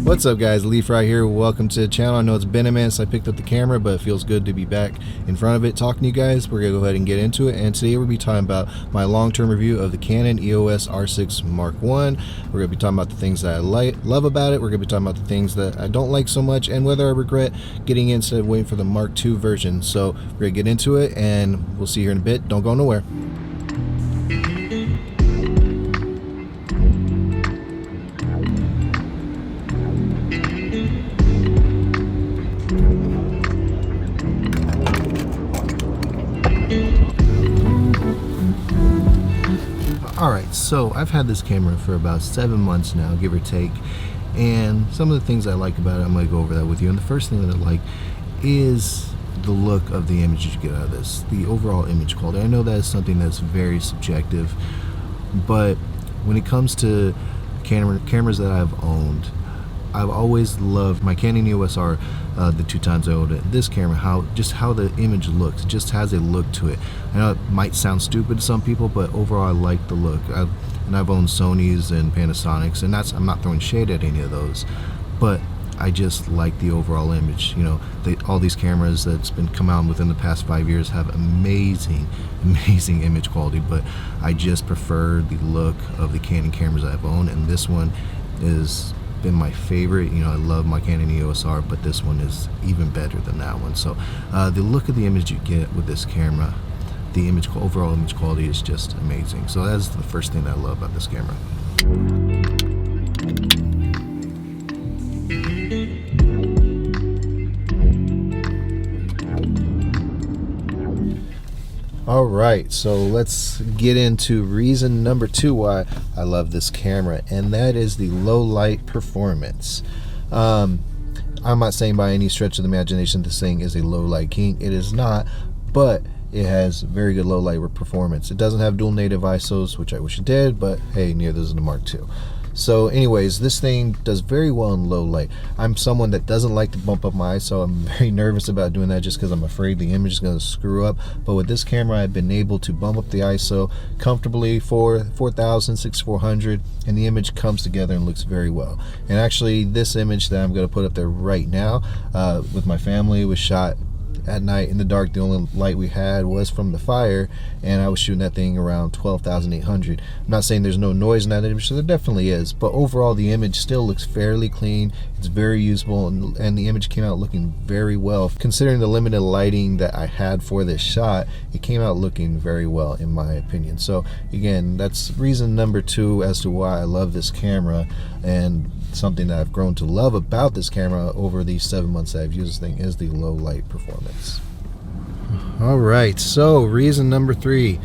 What's up guys, Leaf right here. Welcome to the channel. I know it's been a minute since I picked up the camera, but it feels good to be back in front of it talking to you guys. We're gonna go ahead and get into it, and today we'll be talking about my long-term review of the Canon EOS R6 Mark I. We're gonna be talking about the things that I love about it. We're gonna be talking about the things that I don't like so much, and whether I regret getting in instead of waiting for the Mark II version. So we're gonna get into it, and we'll see you here in a bit. Don't go nowhere. Alright, so I've had this camera for about 7 months now, give or take, and some of the things I like about it, I'm going to go over that with you. And the first thing that I like is the look of the image you get out of this, the overall image quality. I know that is something that's very subjective, but when it comes to cameras that I've owned, I've always loved my Canon EOS R, the 2 times I owned it. This camera, how the image looks, it just has a look to it. I know it might sound stupid to some people, but overall I like the look. And I've owned Sonys and Panasonics, and I'm not throwing shade at any of those, but I just like the overall image. You know, all these cameras that's been come out within the past 5 years have amazing image quality, but I just prefer the look of the Canon cameras I've owned, and this one is been my favorite. You know, I love my Canon EOS R, but this one is even better than that one. So the look of the image you get with this camera, the overall image quality is just amazing. So that's the first thing that I love about this camera. Alright, so let's get into reason number 2 why I love this camera, and that is the low light performance. I'm not saying by any stretch of the imagination this thing is a low light king. It is not, but it has very good low light performance. It doesn't have dual native ISOs, which I wish it did, but hey, neither does the Mark II. So anyways, this thing does very well in low light. I'm someone that doesn't like to bump up my ISO. I'm very nervous about doing that just because I'm afraid the image is going to screw up. But with this camera, I've been able to bump up the ISO comfortably for 4,000, 6,400, and the image comes together and looks very well. And actually, this image that I'm going to put up there right now with my family was shot at night in the dark. The only light we had was from the fire, and I was shooting that thing around 12,800. I'm not saying there's no noise in that image, so there definitely is, but overall the image still looks fairly clean. It's very usable, and the image came out looking very well. Considering the limited lighting that I had for this shot, it came out looking very well in my opinion. So again, that's reason number 2 as to why I love this camera, and something that I've grown to love about this camera over these 7 months that I've used this thing is the low light performance. Alright, so reason number 3.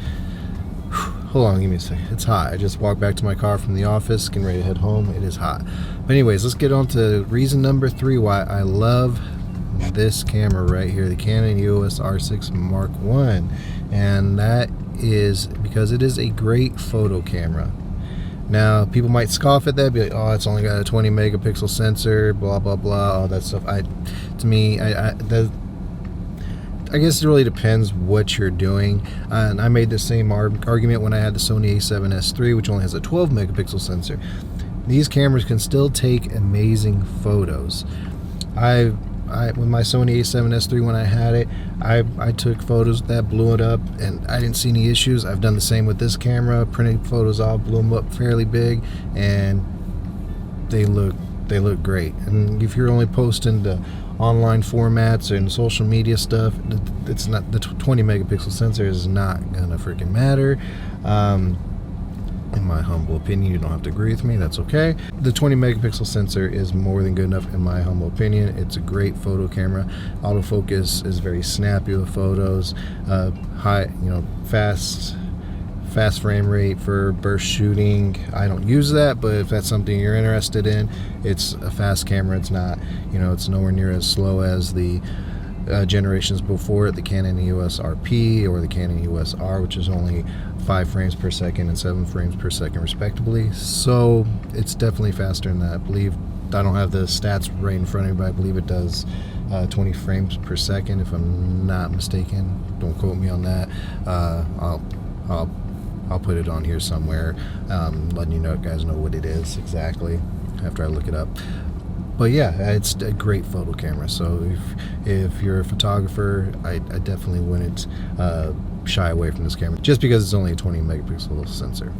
Hold on, give me a second. It's hot. I just walked back to my car from the office, getting ready to head home. It is hot. But anyways, let's get on to reason number 3 why I love this camera right here, the Canon EOS R6 Mark I. And that is because it is a great photo camera. Now, people might scoff at that, be like, oh, it's only got a 20 megapixel sensor, blah, blah, blah, all that stuff. To me, I guess it really depends what you're doing. And I made the same argument when I had the Sony A7S III, which only has a 12 megapixel sensor. These cameras can still take amazing photos. With my Sony A7S III, when I had it, I took photos that blew it up, and I didn't see any issues. I've done the same with this camera, printed photos off, blew them up fairly big, and they look great. And if you're only posting the online formats and social media stuff, it's not, the 20 megapixel sensor is not gonna freaking matter. In my humble opinion, you don't have to agree with me, that's okay. The 20 megapixel sensor is more than good enough in my humble opinion. It's a great photo camera. Autofocus is very snappy with photos. High, fast frame rate for burst shooting. I don't use that, but if that's something you're interested in, it's a fast camera. It's not, it's nowhere near as slow as the generations before it, the Canon EOS RP or the Canon EOS R, which is only 5 frames per second and 7 frames per second respectively. So it's definitely faster than that. I believe, I don't have the stats right in front of me, but I believe it does 20 frames per second if I'm not mistaken. Don't quote me on that. I'll put it on here somewhere, letting you guys know what it is exactly after I look it up. But yeah, it's a great photo camera. So if you're a photographer, I definitely wouldn't shy away from this camera, just because it's only a 20 megapixel sensor.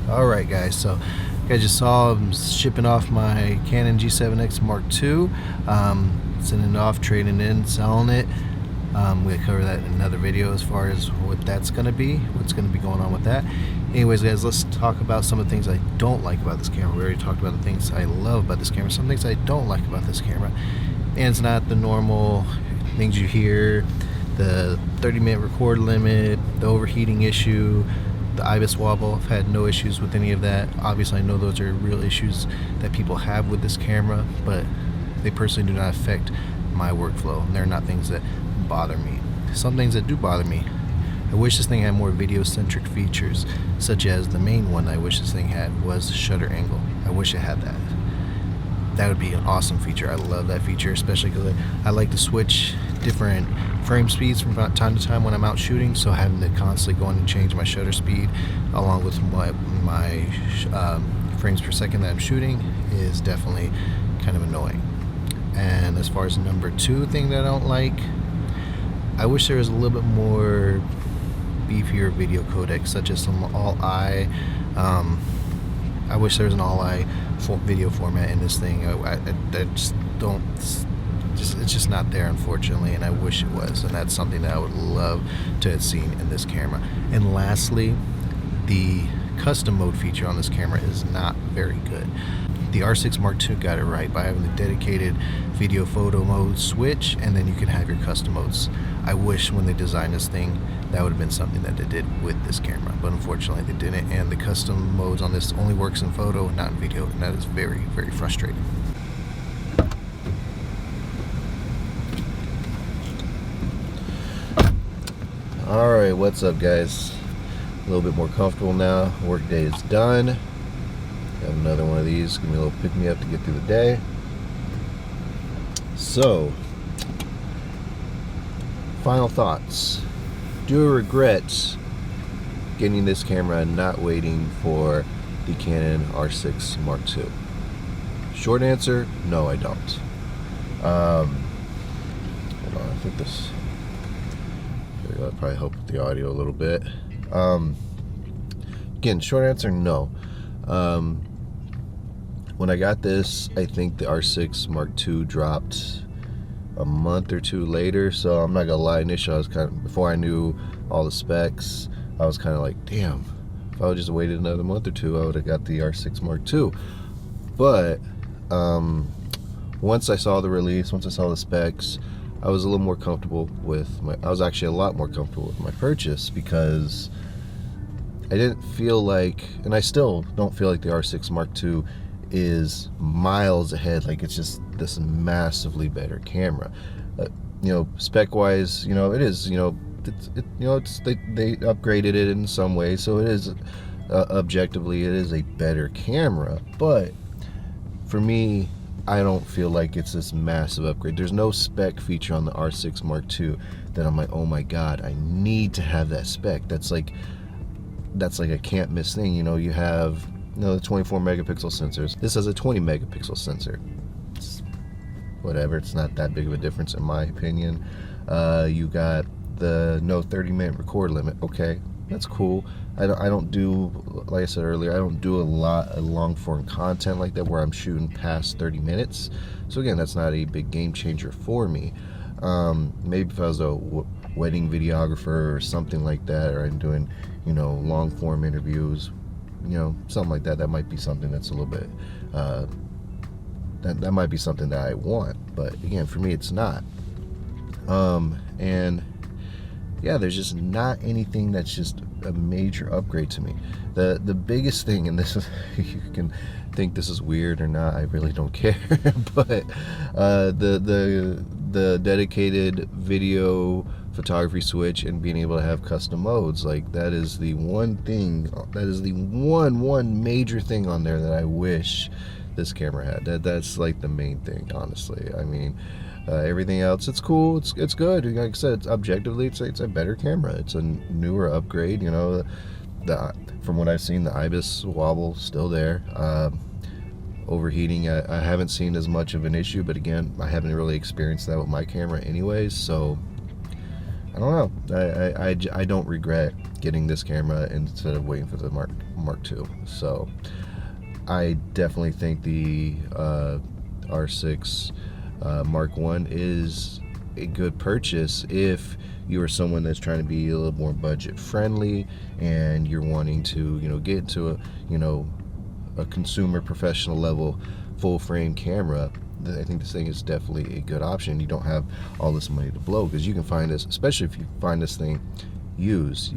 Alright guys, so you guys just saw I'm shipping off my Canon G7X Mark II, sending it off, trading in, selling it. We'll cover that in another video as far as what that's going to be, what's going to be going on with that. Anyways guys, let's talk about some of the things I don't like about this camera. We already talked about the things I love about this camera, some things I don't like about this camera. And it's not the normal things you hear, the 30-minute record limit, the overheating issue, the IBIS wobble. I've had no issues with any of that. Obviously I know those are real issues that people have with this camera, but they personally do not affect my workflow. They're not things that bother me. Some things that do bother me: I wish this thing had more video-centric features, such as the main one I wish this thing had was shutter angle. I wish it had that. That would be an awesome feature. I love that feature, especially because I like to switch different frame speeds from time to time when I'm out shooting, so having to constantly go in and change my shutter speed along with my frames per second that I'm shooting is definitely kind of annoying. And as far as number two thing that I don't like, I wish there was a little bit more beefier video codec, such as some all-eye. I wish there was an all-eye video format in this thing. I just don't. It's just not there, unfortunately, and I wish it was. And that's something that I would love to have seen in this camera. And lastly, the custom mode feature on this camera is not very good. The R6 Mark II got it right by having the dedicated video photo mode switch, and then you can have your custom modes. I wish when they designed this thing that would have been something that they did with this camera, but unfortunately they didn't, and the custom modes on this only works in photo, not in video, and that is very, very frustrating. Alright, what's up guys? A little bit more comfortable now. Work day is done. Got another one of these. Give me a little pick me up to get through the day. So, final thoughts. Do I regret getting this camera and not waiting for the Canon R6 Mark II? Short answer, no, I don't. Hold on, I think this will probably help with the audio a little bit. Again, short answer, no. When I got this, I think the R6 Mark II dropped a month or two later, so I'm not gonna lie, initially I was kind of, before I knew all the specs, I was kind of like, damn, if I would just waited another month or two, I would have got the R6 Mark II. But once I saw the release, once I saw the specs, I was a little more comfortable with I was actually a lot more comfortable with my purchase, because I didn't feel like, and I still don't feel like the R6 Mark II is miles ahead. Like, it's just this massively better camera. You know, spec wise, you know, it is, you know, they upgraded it in some way, so it is objectively it is a better camera. But for me, I don't feel like it's this massive upgrade. There's no spec feature on the R6 Mark II that I'm like, oh my god, I need to have that spec. That's like a can't miss thing. You know, you have, you know, the 24 megapixel sensors. This has a 20 megapixel sensor. It's whatever, it's not that big of a difference in my opinion. You got the no 30-minute record limit. Okay, that's cool. I don't do, like I said earlier, I don't do a lot of long form content like that where I'm shooting past 30 minutes. So again, that's not a big game changer for me. Maybe if I was a wedding videographer or something like that, or I'm doing, you know, long form interviews, you know, something like that, that might be something that's a little bit, that might be something that I want. But again, for me, it's not. And yeah, there's just not anything that's just a major upgrade to me. The biggest thing, and this is, you can think this is weird or not, I really don't care, but the dedicated video photography switch and being able to have custom modes, like, that is the one thing, that is the one major thing on there that I wish this camera had. That's like the main thing, honestly. I mean, Everything else, it's cool. It's good. Like I said, objectively, it's a better camera. It's a newer upgrade. You know, from what I've seen, the IBIS wobble still there. Overheating, I haven't seen as much of an issue, but again, I haven't really experienced that with my camera anyways, so I don't know. I don't regret getting this camera instead of waiting for the Mark II. So I definitely think the R6 Mark I is a good purchase if you are someone that's trying to be a little more budget friendly and you're wanting to, you know, get into a, you know, a consumer professional level full frame camera. I think this thing is definitely a good option. You don't have all this money to blow, because you can find this, especially if you find this thing used.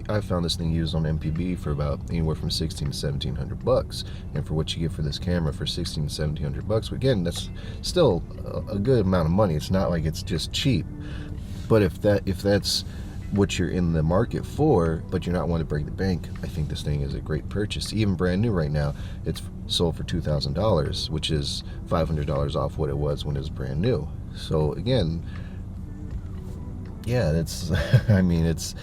I found this thing used on MPB for about anywhere from $1,600 to $1,700, and for what you get for this camera for $1,600 to $1,700, again, that's still a good amount of money. It's not like it's just cheap. But if that's what you're in the market for, but you're not wanting to break the bank, I think this thing is a great purchase. Even brand new right now, it's sold for $2,000, which is $500 off what it was when it was brand new. So again, yeah, that's I mean, it's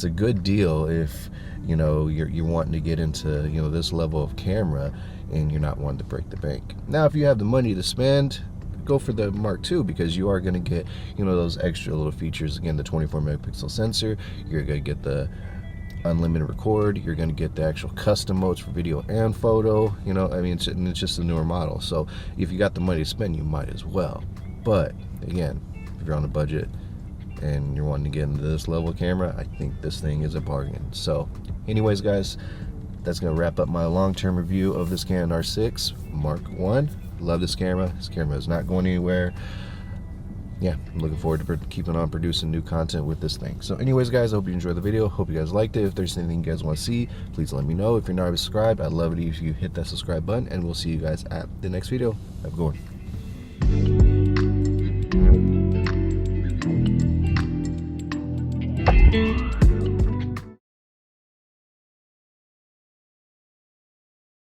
a good deal if, you know, you're wanting to get into, you know, this level of camera and you're not wanting to break the bank. Now, if you have the money to spend, go for the Mark II, because you are going to get, you know, those extra little features. Again, the 24 megapixel sensor, you're going to get the unlimited record, you're going to get the actual custom modes for video and photo. You know, I mean, it's just a newer model, so if you got the money to spend, you might as well. But again, if you're on a budget and you're wanting to get into this level of camera, I think this thing is a bargain. So anyways, guys, that's going to wrap up my long-term review of this Canon R6 Mark I. Love this camera. This camera is not going anywhere. Yeah, I'm looking forward to keeping on producing new content with this thing. So anyways, guys, I hope you enjoyed the video. Hope you guys liked it. If there's anything you guys want to see, please let me know. If you're not already subscribed, I'd love it if you hit that subscribe button, and we'll see you guys at the next video. Have a good one.